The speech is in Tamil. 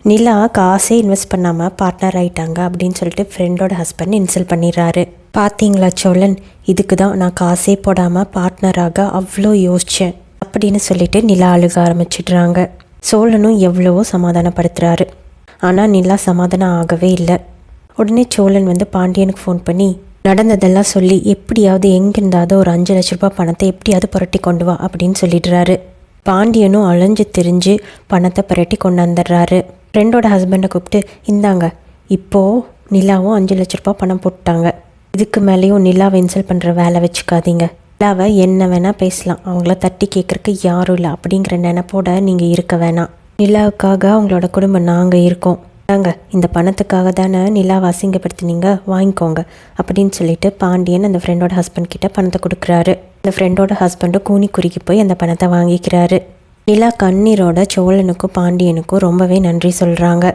நிலா காசே இன்வெஸ்ட் பண்ணாமல் பார்ட்னர் ஆகிட்டாங்க அப்படின்னு சொல்லிட்டு ஃப்ரெண்டோட ஹஸ்பண்ட் இன்சல்ட் பண்ணிடுறாரு. பார்த்தீங்களா சோழன், இதுக்கு தான் நான் காசே போடாமல் பார்ட்னராக அவ்வளோ யோசித்தேன் அப்படின்னு சொல்லிட்டு நிலா அழுக ஆரம்பிச்சிடுறாங்க. சோழனும் எவ்வளவோ சமாதானப்படுத்துகிறாரு. ஆனால் நிலா சமாதானம் ஆகவே இல்லை. உடனே சோழன் பாண்டியனுக்கு ஃபோன் பண்ணி நடந்ததெல்லாம் சொல்லி எப்படியாவது எங்கிருந்தாவது ஒரு 5 லட்ச ரூபாய் பணத்தை எப்படியாவது புரட்டி கொண்டு வா அப்படின்னு சொல்லிடுறாரு. பாண்டியனும் அலைஞ்சு திரிஞ்சு பணத்தை புரட்டி கொண்டு வந்துடுறாரு. ஃப்ரெண்டோட ஹஸ்பண்டை கூப்பிட்டு, இந்தாங்க, இப்போது நிலாவும் 5 லட்ச ரூபாய் பணம் போட்டாங்க. இதுக்கு மேலேயும் நிலாவை இன்சல்ட் பண்ணுற வேலை வச்சுக்காதீங்க. நிலாவை என்ன வேணால் பேசலாம், அவங்கள தட்டி கேட்குறக்கு யாரும் இல்லை அப்படிங்கிற நினைப்போட நீங்கள் இருக்க வேணாம். நிலாவுக்காக அவங்களோட குடும்பம் நாங்கள் இருக்கோம். தாங்க, இந்த பணத்துக்காக தானே நிலாவை அசிங்கப்படுத்தினீங்க, வாங்கிக்கோங்க அப்படின்னு சொல்லிட்டு பாண்டியன் அந்த ஃப்ரெண்டோட ஹஸ்பண்ட் கிட்ட பணத்தை கொடுக்குறாரு. அந்த ஃப்ரெண்டோட ஹஸ்பண்டும் கூனி குறுக்கி போய் அந்த பணத்தை வாங்கிக்கிறாரு. நிலா கண்ணீரோட சோழனுக்கும் பாண்டியனுக்கும் ரொம்பவே நன்றி சொல்கிறாங்க.